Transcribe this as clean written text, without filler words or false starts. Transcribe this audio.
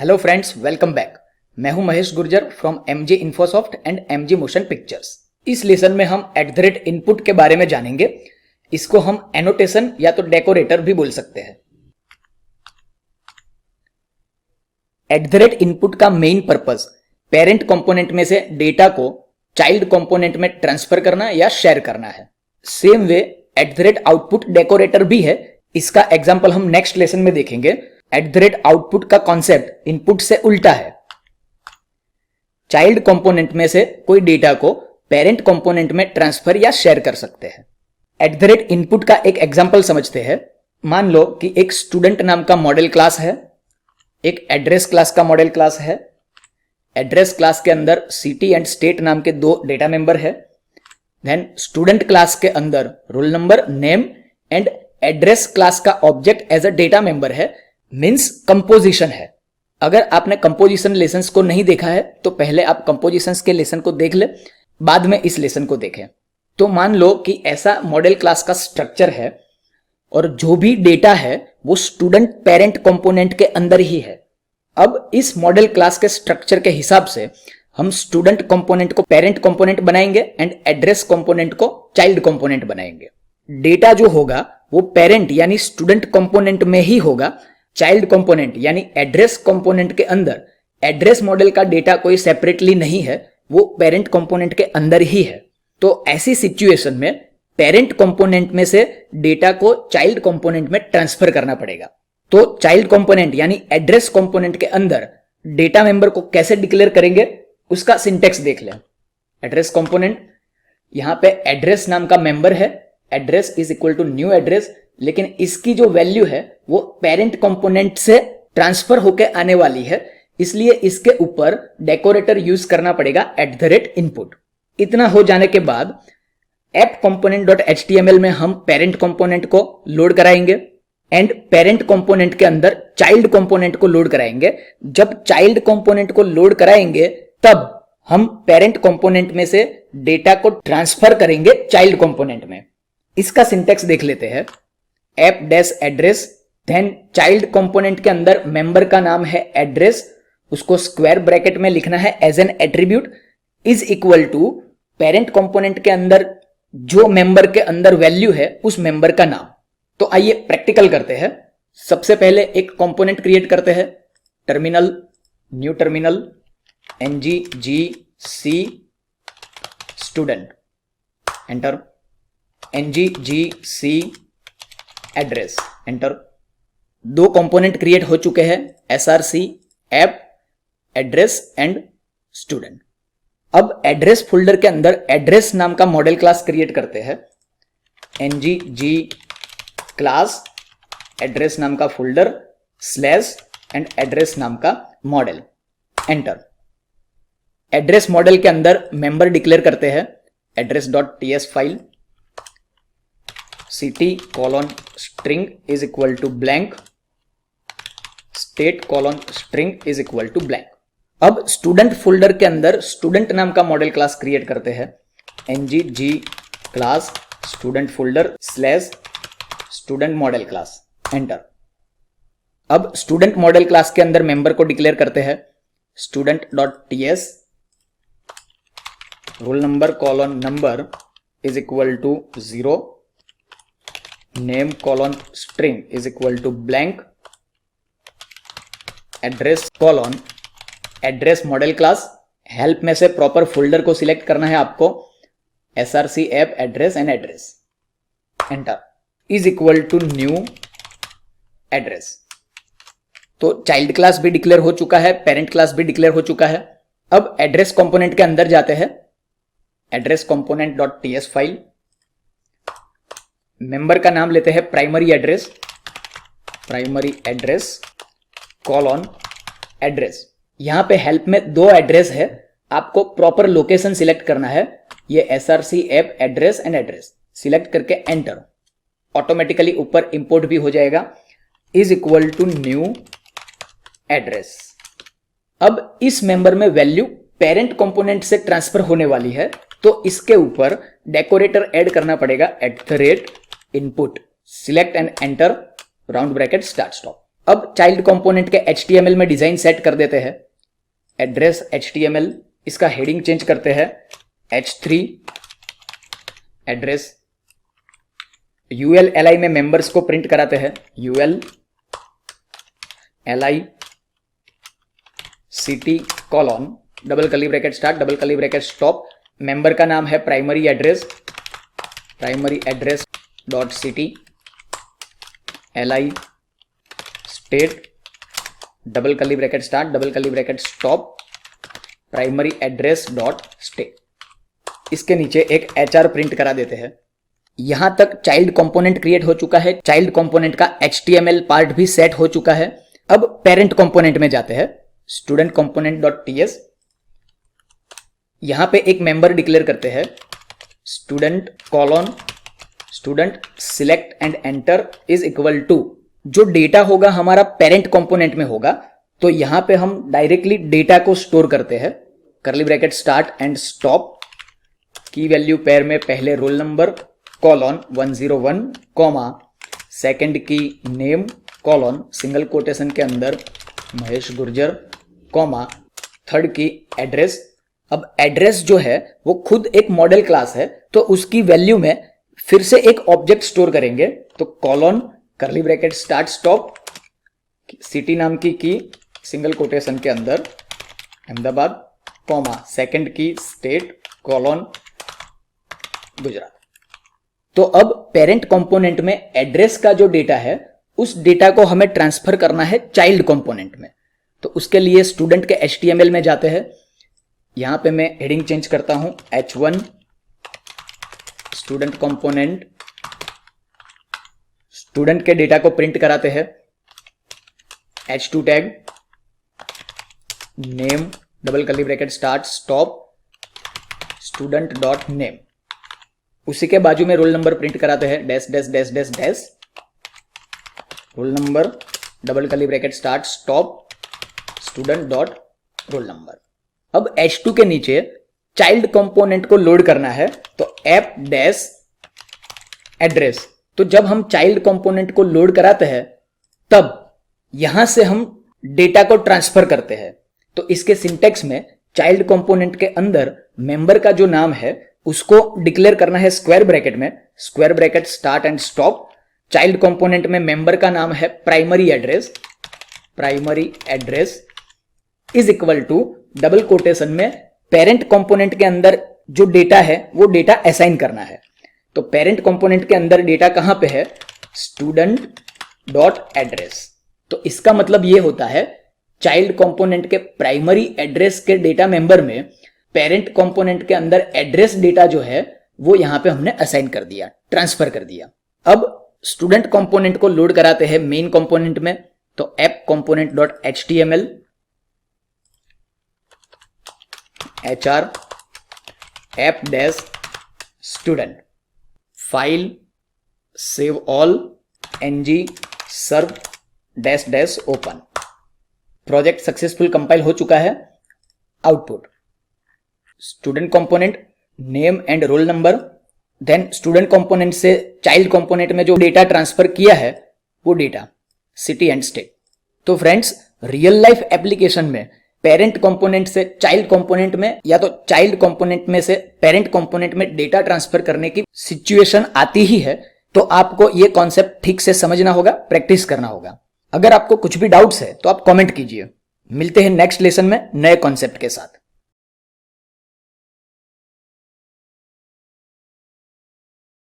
Hello friends, welcome back. मैं हूं Mahesh Gurjar from MJ Infosoft and MJ motion pictures. इस lesson में हम @इनपुट के बारे में जानेंगे। इसको हम एनोटेशन या तो डेकोरेटर भी बोल सकते हैं। @इनपुट का मेन पर्पस पेरेंट कंपोनेंट में से डेटा को चाइल्ड कंपोनेंट में ट्रांसफर करना या शेयर करना है। सेम वे आउटपुट डेकोरेटर भी है। इसका एग्जांपल हम नेक्स्ट लेसन में देखेंगे। आउटपुट का कॉन्सेप्ट इनपुट से उल्टा है। चाइल्ड कंपोनेंट में से कोई डेटा को पेरेंट कंपोनेंट में ट्रांसफर या शेयर कर सकते हैं। इनपुट का एक एग्जांपल समझते हैं। मान लो कि एक स्टूडेंट नाम का मॉडल क्लास है, एक एड्रेस क्लास का मॉडल क्लास है। एड्रेस क्लास के अंदर सिटी एंड स्टेट नाम के दो डेटा मेंबर है। देन स्टूडेंट क्लास के अंदर roll number, name and address class का object as a data member है, मींस कंपोजिशन है। अगर आपने कंपोजिशन लेसन्स को नहीं देखा है तो पहले आप कंपोजिशंस के लेसन को देख ले, बाद में इस लेसन को देखें। तो मान लो कि ऐसा मॉडल क्लास का स्ट्रक्चर है और जो भी डेटा है वो स्टूडेंट पेरेंट कंपोनेंट के अंदर ही है। अब इस मॉडल क्लास के स्ट्रक्चर के हिसाब से हम स्टूडेंट कंपोनेंट को पेरेंट कंपोनेंट बनाएंगे एंड एड्रेस कंपोनेंट को चाइल्ड कंपोनेंट बनाएंगे। डेटा जो होगा वो पेरेंट यानी स्टूडेंट कंपोनेंट में ही होगा। चाइल्ड कंपोनेंट यानी एड्रेस कंपोनेंट के अंदर एड्रेस मॉडल का डेटा कोई सेपरेटली नहीं है, वो पेरेंट कंपोनेंट के अंदर ही है। तो ऐसी सिचुएशन में पेरेंट कंपोनेंट में से डेटा को चाइल्ड कंपोनेंट में ट्रांसफर करना पड़ेगा। तो चाइल्ड कंपोनेंट यानी एड्रेस कंपोनेंट के अंदर डेटा मेंबर को कैसे डिक्लेयर करेंगे उसका सिंटेक्स देख लें। एड्रेस कंपोनेंट, यहां पे एड्रेस नाम का मेंबर है, address is equal to new address, लेकिन इसकी जो वैल्यू है वो पेरेंट कंपोनेंट से ट्रांसफर होके आने वाली है, इसलिए इसके ऊपर डेकोरेटर यूज करना पड़ेगा @इनपुट। इतना हो जाने के बाद appComponent.html में हम पेरेंट कंपोनेंट को लोड कराएंगे एंड पेरेंट कंपोनेंट के अंदर चाइल्ड कंपोनेंट को लोड कराएंगे। जब चाइल्ड कंपोनेंट को लोड कराएंगे तब हम पेरेंट कंपोनेंट में से डेटा को ट्रांसफर करेंगे चाइल्ड कंपोनेंट में। इसका सिंटेक्स देख लेते हैं। app-address, देन चाइल्ड कंपोनेंट के अंदर मेंबर का नाम है एड्रेस, उसको स्क्वायर ब्रैकेट में लिखना है as an attribute, is equal to parent component के अंदर जो मेंबर के अंदर वैल्यू है उस मेंबर का नाम। तो आइए प्रैक्टिकल करते हैं। सबसे पहले एक कंपोनेंट क्रिएट करते हैं। Terminal, new terminal, nggc student, enter. nggc address, enter. दो कंपोनेंट क्रिएट हो चुके हैं, src app address and student. अब एड्रेस फोल्डर के अंदर एड्रेस नाम का मॉडल क्लास क्रिएट करते हैं। ngg क्लास एड्रेस नाम का फोल्डर स्लैश एंड एड्रेस नाम का मॉडल, एंटर। एड्रेस मॉडल के अंदर मेंबर डिक्लेयर करते हैं address.ts file, city:string is equal to blank, state:string is equal to blank। अब स्टूडेंट फोल्डर के अंदर स्टूडेंट नाम का मॉडल क्लास क्रिएट करते हैं। ngg class student folder slash student model class, enter. अब स्टूडेंट मॉडल क्लास के अंदर मेंबर को डिक्लेयर करते हैं student.ts roll number colon number is equal to 0, name colon string is equal to blank, address colon address model class. Help में से proper folder को select करना है आपको, src app address and address, enter. Is equal to new address. तो child class भी declare हो चुका है, पेरेंट क्लास भी डिक्लेयर हो चुका है। अब एड्रेस कंपोनेंट के अंदर जाते हैं। एड्रेस component.ts फाइल, मेंबर का नाम लेते हैं प्राइमरी एड्रेस कॉलन एड्रेस। यहां पे हेल्प में दो एड्रेस है, आपको प्रॉपर लोकेशन सिलेक्ट करना है। ये src app address and address select करके एंटर, ऑटोमेटिकली ऊपर इंपोर्ट भी हो जाएगा। Is equal to new address. अब इस मेंबर में वैल्यू पेरेंट कंपोनेंट से ट्रांसफर होने वाली है, तो इसके ऊपर डेकोरेटर ऐड करना पड़ेगा @input, select and enter, round bracket start stop. अब चाइल्ड कंपोनेंट के HTML में डिजाइन सेट कर देते हैं। एड्रेस HTML, इसका हेडिंग चेंज करते हैं H3 एड्रेस। UL LI में मेंबर्स को प्रिंट कराते हैं UL LI city colon double curly bracket start double curly bracket stop. Member का नाम है primary address dot city LI state double curly bracket start double curly bracket stop primary address dot state. इसके नीचे एक HR print करा देते हैं। यहां तक चाइल्ड कंपोनेंट क्रिएट हो चुका है, चाइल्ड कंपोनेंट का HTML पार्ट भी सेट हो चुका है। अब पेरेंट कंपोनेंट में जाते हैं, स्टूडेंट कंपोनेंट डॉट TS। यहां पे एक मेंबर डिक्लेयर करते हैं student colon student select and enter is equal to, जो डेटा होगा हमारा पेरेंट कंपोनेंट में होगा, तो यहां पे हम डायरेक्टली डेटा को स्टोर करते हैं। Curly bracket start and stop, की वैल्यू पेयर में पहले role number colon 101 comma second की नेम कॉलन सिंगल कोटेशन के अंदर महेश गुर्जर कॉमा थर्ड की एड्रेस। अब एड्रेस जो है वो खुद एक मॉडल क्लास है, तो उसकी वैल्यू में फिर से एक ऑब्जेक्ट स्टोर करेंगे, तो colon curly bracket start stop city नाम की सिंगल कोटेशन के अंदर अहमदाबाद कॉमा सेकंड की स्टेट कॉलन गुजरात। तो अब पेरेंट कंपोनेंट में एड्रेस का जो डेटा है उस डेटा को हमें ट्रांसफर करना है चाइल्ड कंपोनेंट में। तो उसके लिए स्टूडेंट के HTML में जाते हैं। यहां पे मैं हेडिंग चेंज करता हूं H1 स्टूडेंट कंपोनेंट, स्टूडेंट के डेटा को प्रिंट कराते हैं H2 tag name double curly bracket start stop student dot name. उसी के बाजू में रोल नंबर प्रिंट कराते हैं dash dash dash dash dash roll number double curly bracket start stop student dot roll number. अब H2 के नीचे child component को लोड करना है, तो ऐप डैश एड्रेस। तो जब हम चाइल्ड कंपोनेंट को लोड कराते हैं तब यहां से हम डेटा को ट्रांसफर करते हैं। तो इसके सिंटेक्स में चाइल्ड कंपोनेंट के अंदर मेंबर का जो नाम है उसको डिक्लेयर करना है स्क्वायर ब्रैकेट में, square bracket start and stop. Child component में मेंबर का नाम है primary address is equal to double quotation में पेरेंट कंपोनेंट के अंदर जो डेटा है वो डेटा असाइन करना है। तो पेरेंट कंपोनेंट के अंदर डेटा कहां पे है, स्टूडेंट डॉट एड्रेस। तो इसका मतलब ये होता है चाइल्ड कंपोनेंट के प्राइमरी एड्रेस के डेटा मेंबर में पेरेंट कंपोनेंट के अंदर एड्रेस डेटा जो है वो यहां पे हमने असाइन कर दिया, ट्रांसफर कर दिया। अब स्टूडेंट कंपोनेंट को लोड कराते हैं मेन कंपोनेंट में, तो app component dot HTML HR app dash student file save all NG serve dash dash open. Project successful compile हो चुका है। Output student component name and roll number, then student component से child component में जो data transfer किया है वो data city and state. तो फ्रेंड्स, रियल लाइफ एप्लीकेशन में पेरेंट कंपोनेंट से चाइल्ड कंपोनेंट में या तो चाइल्ड कंपोनेंट में से पेरेंट कंपोनेंट में डेटा ट्रांसफर करने की सिचुएशन आती ही है, तो आपको ये कॉन्सेप्ट ठीक से समझना होगा, प्रैक्टिस करना होगा। अगर आपको कुछ भी डाउट्स है तो आप कमेंट कीजिए। मिलते हैं नेक्स्ट लेसन में नए कॉन्सेप्ट के साथ।